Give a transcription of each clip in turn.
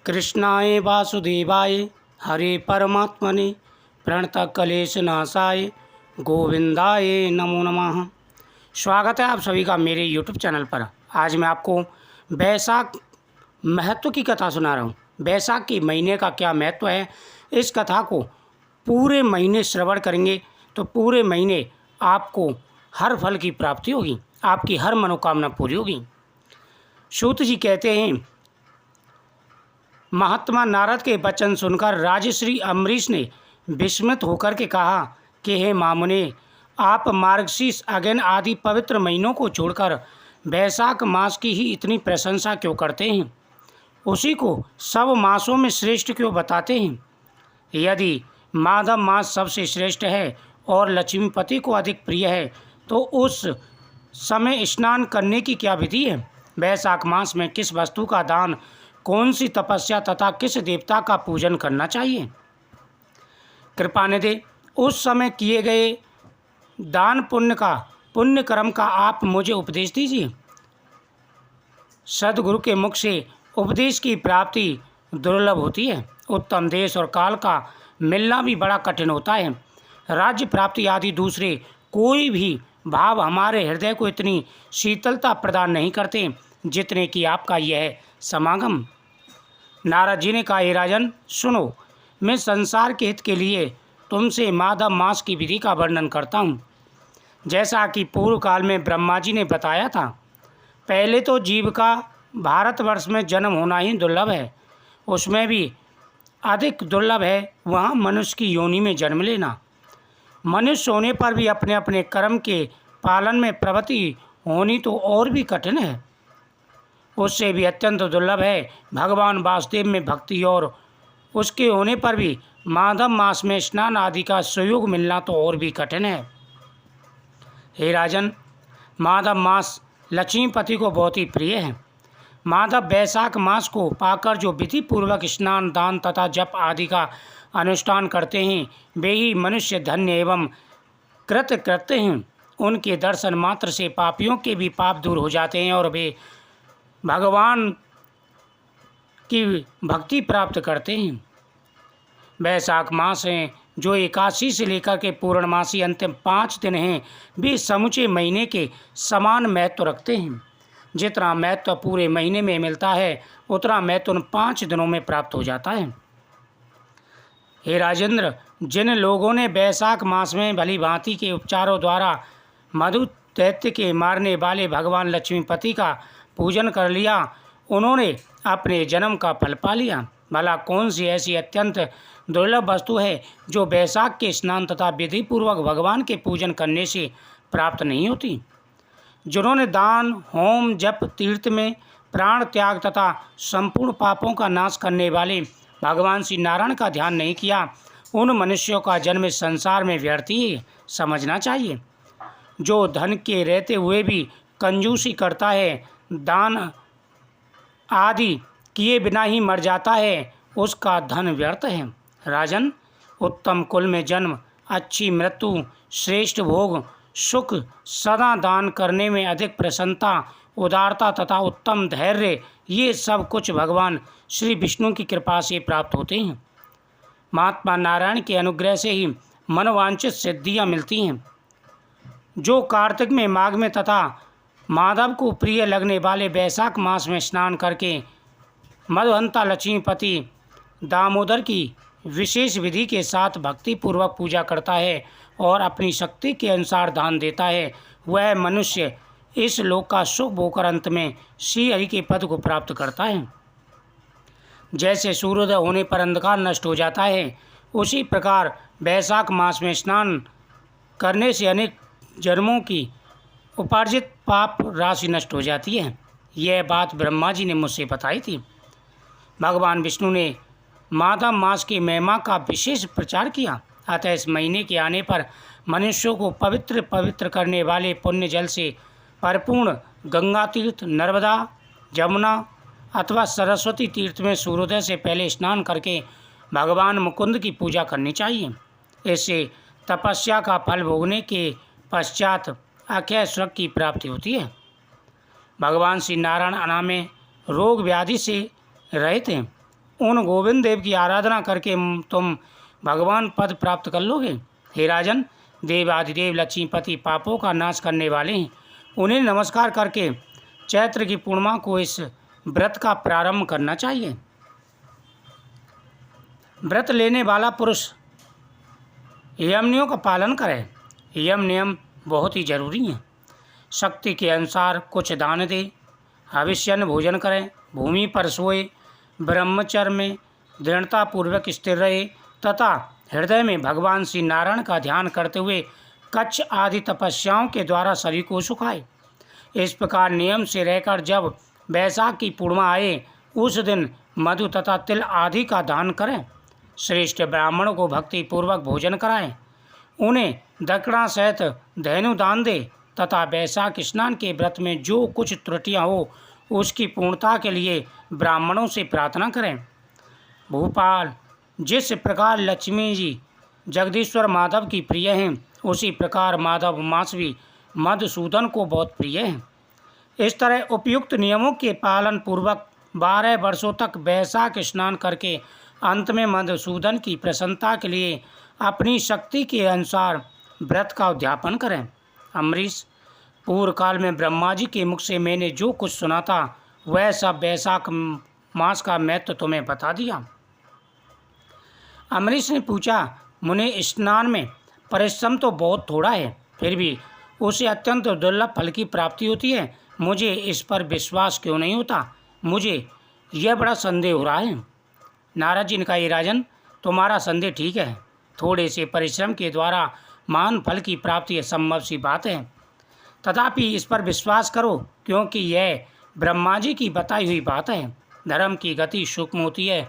कृष्णाय वासुदेवाय हरे परमात्मने प्रणतक्लेशनाशाय गोविंदाय नमो नमः। स्वागत है आप सभी का मेरे YouTube चैनल पर। आज मैं आपको बैसाख महत्व की कथा सुना रहा हूँ। बैसाख के महीने का क्या महत्व है, इस कथा को पूरे महीने श्रवण करेंगे तो पूरे महीने आपको हर फल की प्राप्ति होगी, आपकी हर मनोकामना पूरी होगी। सूत जी कहते हैं, महात्मा नारद के वचन सुनकर राजश्री अम्बरीश ने विस्मित होकर के कहा कि हे मामुने, आप मार्गशीर्ष अगन आदि पवित्र महीनों को छोड़कर बैसाख मास की ही इतनी प्रशंसा क्यों करते हैं? उसी को सब मासों में श्रेष्ठ क्यों बताते हैं? यदि माधव मास सबसे श्रेष्ठ है और लक्ष्मीपति को अधिक प्रिय है तो उस समय स्नान करने की क्या विधि है? बैसाख मास में किस वस्तु का दान, कौन सी तपस्या तथा किस देवता का पूजन करना चाहिए? कृपानिधि, उस समय किए गए दान पुण्य कर्म का आप मुझे उपदेश दीजिए। सदगुरु के मुख से उपदेश की प्राप्ति दुर्लभ होती है। उत्तम देश और काल का मिलना भी बड़ा कठिन होता है। राज्य प्राप्ति आदि दूसरे कोई भी भाव हमारे हृदय को इतनी शीतलता प्रदान नहीं करते जितने कि आपका यह समागम। नारद जी ने कहा, हे राजन सुनो, मैं संसार के हित के लिए तुमसे माधव मास की विधि का वर्णन करता हूँ। जैसा कि पूर्व काल में ब्रह्मा जी ने बताया था, पहले तो जीव का भारतवर्ष में जन्म होना ही दुर्लभ है, उसमें भी अधिक दुर्लभ है वहाँ मनुष्य की योनि में जन्म लेना। मनुष्य होने पर भी अपने अपने कर्म के पालन में प्रवृत्ति होनी तो और भी कठिन है। उससे भी अत्यंत दुर्लभ है भगवान वासुदेव में भक्ति, और उसके होने पर भी माधव मास में स्नान आदि का सुयोग मिलना तो और भी कठिन है। हे राजन, माधव मास लक्ष्मीपति को बहुत ही प्रिय है। माधव बैसाख मास को पाकर जो विधि पूर्वक स्नान, दान तथा जप आदि का अनुष्ठान करते हैं, वे ही मनुष्य धन्य एवं कृतकृत्य हैं। उनके दर्शन मात्र से पापियों के भी पाप दूर हो जाते हैं और वे भगवान की भक्ति प्राप्त करते हैं। बैसाख मास हैं जो एकादशी से लेकर के पूर्णमासी अंतिम 5 दिन हैं, वे समूचे महीने के समान महत्व रखते हैं। जितना महत्व पूरे महीने में मिलता है उतना महत्व उन 5 दिनों में प्राप्त हो जाता है। हे राजेंद्र, जिन लोगों ने बैसाख मास में भली भांति के उपचारों द्वारा मधु दैत्य के मारने वाले भगवान लक्ष्मीपति का पूजन कर लिया, उन्होंने अपने जन्म का फल पा लिया। भला कौन सी ऐसी अत्यंत दुर्लभ वस्तु है जो बैसाख के स्नान तथा विधि पूर्वक भगवान के पूजन करने से प्राप्त नहीं होती? जिन्होंने दान, होम, जप, तीर्थ में प्राण त्याग तथा संपूर्ण पापों का नाश करने वाले भगवान श्री नारायण का ध्यान नहीं किया, उन मनुष्यों का जन्म इस संसार में व्यर्थ ही समझना चाहिए। जो धन के रहते हुए भी कंजूसी करता है, दान आदि किए बिना ही मर जाता है, उसका धन व्यर्थ है। राजन, उत्तम कुल में जन्म, अच्छी मृत्यु, श्रेष्ठ भोग, सुख, सदा दान करने में अधिक प्रसन्नता, उदारता तथा उत्तम धैर्य, ये सब कुछ भगवान श्री विष्णु की कृपा से प्राप्त होते हैं। महात्मा नारायण के अनुग्रह से ही मनोवांछित सिद्धियाँ मिलती हैं। जो कार्तिक में, माघ में तथा माधव को प्रिय लगने वाले बैसाख मास में स्नान करके मधुहंता लक्ष्मीपति दामोदर की विशेष विधि के साथ भक्ति पूर्वक पूजा करता है और अपनी शक्ति के अनुसार दान देता है, वह मनुष्य इस लोक का सुख भोकर अंत में श्री हरि के पद को प्राप्त करता है। जैसे सूर्योदय होने पर अंधकार नष्ट हो जाता है, उसी प्रकार बैसाख मास में स्नान करने से अनेक जन्मों की उपार्जित पाप राशि नष्ट हो जाती है। यह बात ब्रह्मा जी ने मुझसे बताई थी। भगवान विष्णु ने माधव मास की महिमा का विशेष प्रचार किया, अतः इस महीने के आने पर मनुष्यों को पवित्र करने वाले पुण्य जल से परिपूर्ण गंगा तीर्थ, नर्मदा, जमुना अथवा सरस्वती तीर्थ में सूर्योदय से पहले स्नान करके भगवान मुकुंद की पूजा करनी चाहिए। इससे तपस्या का फल भोगने के पश्चात अक्षय स्वर्ग की प्राप्ति होती है। भगवान श्री नारायण अनामे रोग व्याधि से रहित हैं उन गोविंद देव की आराधना करके तुम भगवान पद प्राप्त कर लोगे। हे राजन, देवाधिदेव लक्ष्मीपति पापों का नाश करने वाले हैं, उन्हें नमस्कार करके चैत्र की पूर्णिमा को इस व्रत का प्रारंभ करना चाहिए। व्रत लेने वाला पुरुष यम नियमों का पालन करे। यम नियम बहुत ही जरूरी हैं। शक्ति के अनुसार कुछ दान दे, हविष्यन्न भोजन करें, भूमि पर सोए, ब्रह्मचर्य में दृढ़तापूर्वक स्थिर रहे तथा हृदय में भगवान श्री नारायण का ध्यान करते हुए कच्छ आदि तपस्याओं के द्वारा शरीर को सुखाए। इस प्रकार नियम से रहकर जब बैसाख की पूर्णिमा आए उस दिन मधु तथा तिल आदि का दान करें। श्रेष्ठ ब्राह्मणों को भक्ति पूर्वक भोजन कराएं, उन्हें दक्षिणा सहित धैनु दान दे तथा बैसाख स्नान के व्रत में जो कुछ त्रुटियां हो उसकी पूर्णता के लिए ब्राह्मणों से प्रार्थना करें। भूपाल, जिस प्रकार लक्ष्मी जी जगदीश्वर माधव की प्रिय हैं, उसी प्रकार माधव मासवी मधुसूदन को बहुत प्रिय है। इस तरह उपयुक्त नियमों के पालन पूर्वक 12 वर्षों तक बैसाख स्नान करके अंत में मधुसूदन की प्रसन्नता के लिए अपनी शक्ति के अनुसार व्रत का उद्यापन करें। अम्बरीश, पूर्व काल में ब्रह्मा जी के मुख से मैंने जो कुछ सुना था वह सब बैसाख मास का महत्व तुम्हें बता दिया। अम्बरीश ने पूछा, मुने, स्नान में परिश्रम तो बहुत थोड़ा है, फिर भी उसे अत्यंत दुर्लभ फल की प्राप्ति होती है। मुझे इस पर विश्वास क्यों नहीं होता? मुझे यह बड़ा संदेह हो रहा है। नारद जी ने कहा, राजन, तुम्हारा संदेह ठीक है। थोड़े से परिश्रम के द्वारा महान फल की प्राप्ति असंभव सी बात है। तथापि इस पर विश्वास करो, क्योंकि यह ब्रह्मा जी की बताई हुई बात है। धर्म की गति सूक्ष्म होती है,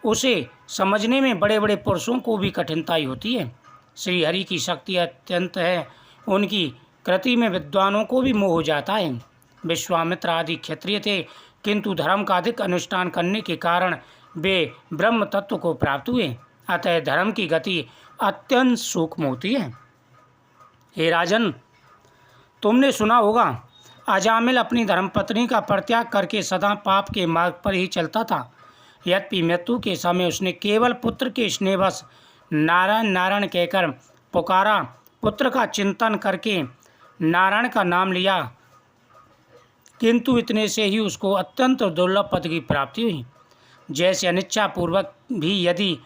उसे समझने में बड़े बड़े पुरुषों को भी कठिनाई होती है। श्री हरि की शक्ति अत्यंत है, उनकी कृति में विद्वानों को भी मोह हो जाता है। विश्वामित्र आदि क्षत्रिय थे, किंतु धर्म का अधिक अनुष्ठान करने के कारण वे ब्रह्म तत्व को प्राप्त हुए। अतः धर्म की गति अत्यंत सूक्ष्म होती है। हे राजन, तुमने सुना होगा, अजामिल अपनी धर्मपत्नी का परित्याग करके सदा पाप के मार्ग पर ही चलता था। यद्यपि मृत्यु के समय उसने केवल पुत्र के स्नेहवश नारायण नारायण कहकर पुकारा, पुत्र का चिंतन करके नारायण का नाम लिया, किंतु इतने से ही उसको अत्यंत दुर्लभ पद की प्राप्ति हुई। जैसे अनिच्छा पूर्वक भी यदि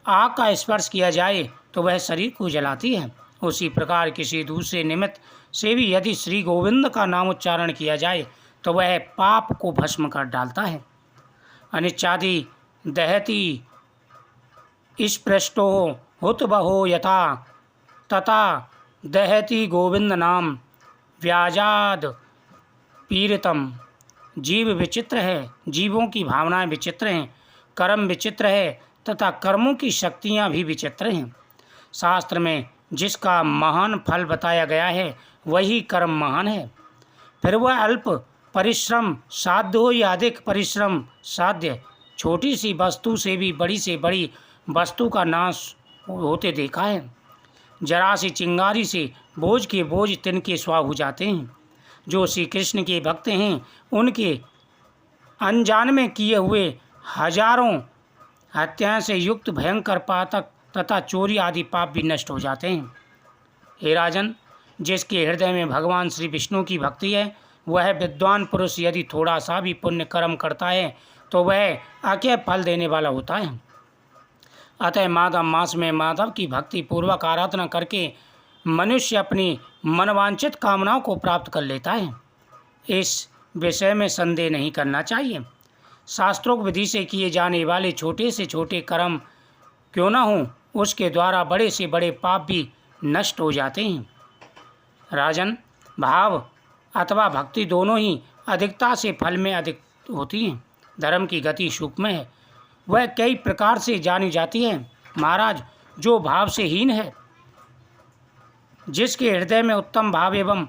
आग का स्पर्श किया जाए तो वह शरीर को जलाती है, उसी प्रकार किसी दूसरे निमित्त से भी यदि श्री गोविंद का नाम उच्चारण किया जाए तो वह पाप को भस्म कर डालता है। अनिच्छादि दहती स्पृष्टो हुत बहो यथा तथा दहती गोविंद नाम व्याजाद पीड़ितम। जीव विचित्र है, जीवों की भावनाएं विचित्र हैं, कर्म विचित्र है तथा कर्मों की शक्तियां भी विचित्र हैं। शास्त्र में जिसका महान फल बताया गया है वही कर्म महान है। फिर वह अल्प परिश्रम साध्य हो या अधिक परिश्रम साध्य, छोटी सी वस्तु से भी बड़ी से बड़ी वस्तु का नाश होते देखा है। जरा सी चिंगारी से बोझ के बोझ तिनके स्वाह हो जाते हैं। जो श्री कृष्ण के भक्त हैं उनके अनजान में किए हुए हजारों हत्याएं से युक्त भयंकर पातक तथा चोरी आदि पाप भी नष्ट हो जाते हैं। हे राजन, जिसके हृदय में भगवान श्री विष्णु की भक्ति है वह विद्वान पुरुष यदि थोड़ा सा भी पुण्य कर्म करता है तो वह अक्षय फल देने वाला होता है। अतः माघ मास में माधव की भक्ति पूर्वक आराधना करके मनुष्य अपनी मनवांछित कामनाओं को प्राप्त कर लेता है। इस विषय में संदेह नहीं करना चाहिए। शास्त्रोक्त विधि से किए जाने वाले छोटे से छोटे कर्म क्यों न हों, उसके द्वारा बड़े से बड़े पाप भी नष्ट हो जाते हैं। राजन, भाव अथवा भक्ति दोनों ही अधिकता से फल में अधिक होती हैं। धर्म की गति सूक्ष्म है, वह कई प्रकार से जानी जाती है। महाराज, जो भाव से हीन है, जिसके हृदय में उत्तम भाव एवं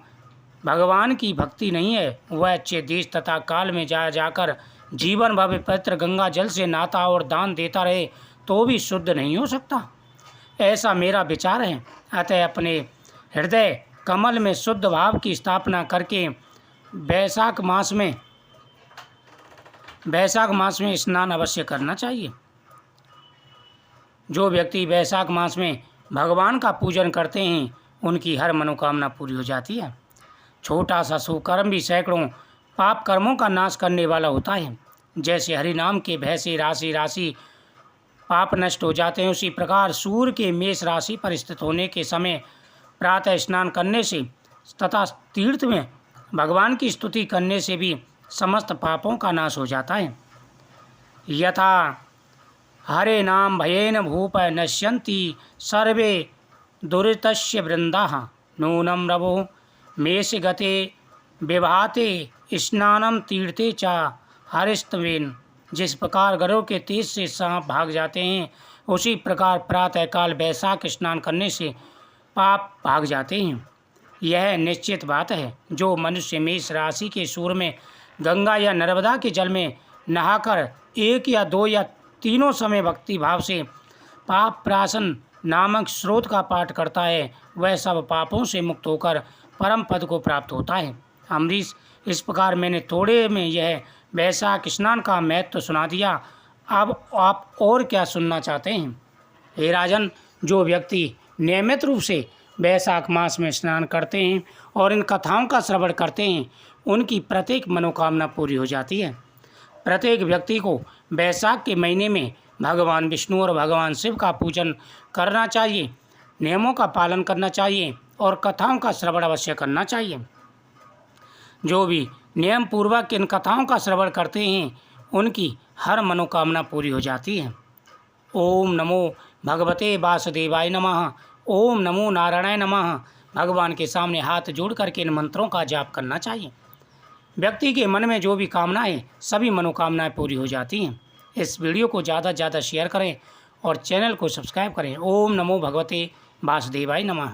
भगवान की भक्ति नहीं है, वह अच्छे देश तथा काल में जाकर जीवन भर पवित्र गंगा जल से नहाता और दान देता रहे तो भी शुद्ध नहीं हो सकता। ऐसा मेरा विचार है। अतः अपने हृदय कमल में शुद्ध भाव की स्थापना करके बैसाख मास में वैशाख मास में स्नान अवश्य करना चाहिए। जो व्यक्ति वैशाख मास में भगवान का पूजन करते हैं उनकी हर मनोकामना पूरी हो जाती है। छोटा सा शुभ कर्म भी सैकड़ों पाप कर्मों का नाश करने वाला होता है। जैसे हरि नाम के भय से राशि राशि पाप नष्ट हो जाते हैं, उसी प्रकार सूर्य के मेष राशि पर स्थित होने के समय प्रातः स्नान करने से तथा तीर्थ में भगवान की स्तुति करने से भी समस्त पापों का नाश हो जाता है। यथा हरे नाम भयेन भूप नश्यन्ति सर्वे दुरितस्य वृंदाः नूनं रवो मेष गते विभाते स्नानम तीर्थे च हरिस्तवेन। जिस प्रकार गरुड़ के तेज से सांप भाग जाते हैं, उसी प्रकार प्रातःकाल वैशाख स्नान करने से पाप भाग जाते हैं। यह निश्चित बात है। जो मनुष्य मेष राशि के सूर्य में गंगा या नर्मदा के जल में नहाकर 1 या 2 या तीनों समय भक्ति भाव से पाप प्राशन नामक स्रोत का पाठ करता है, वह सब पापों से मुक्त होकर परम पद को प्राप्त होता है। अमरीश, इस प्रकार मैंने थोड़े में यह वैशाख स्नान का महत्व सुना दिया। अब आप और क्या सुनना चाहते हैं? हे राजन, जो व्यक्ति नियमित रूप से वैशाख मास में स्नान करते हैं और इन कथाओं का श्रवण करते हैं, उनकी प्रत्येक मनोकामना पूरी हो जाती है। प्रत्येक व्यक्ति को वैशाख के महीने में भगवान विष्णु और भगवान शिव का पूजन करना चाहिए, नियमों का पालन करना चाहिए और कथाओं का श्रवण अवश्य करना चाहिए। जो भी नियम पूर्वक इन कथाओं का श्रवण करते हैं, उनकी हर मनोकामना पूरी हो जाती है। ओम नमो भगवते वासुदेवाय नमः। ओम नमो नारायणाय नमः। भगवान के सामने हाथ जोड़ करके इन मंत्रों का जाप करना चाहिए। व्यक्ति के मन में जो भी कामनाएं, सभी मनोकामनाएं पूरी हो जाती हैं। इस वीडियो को ज़्यादा से ज़्यादा शेयर करें और चैनल को सब्सक्राइब करें। ओम नमो भगवते वासुदेवाय नमः।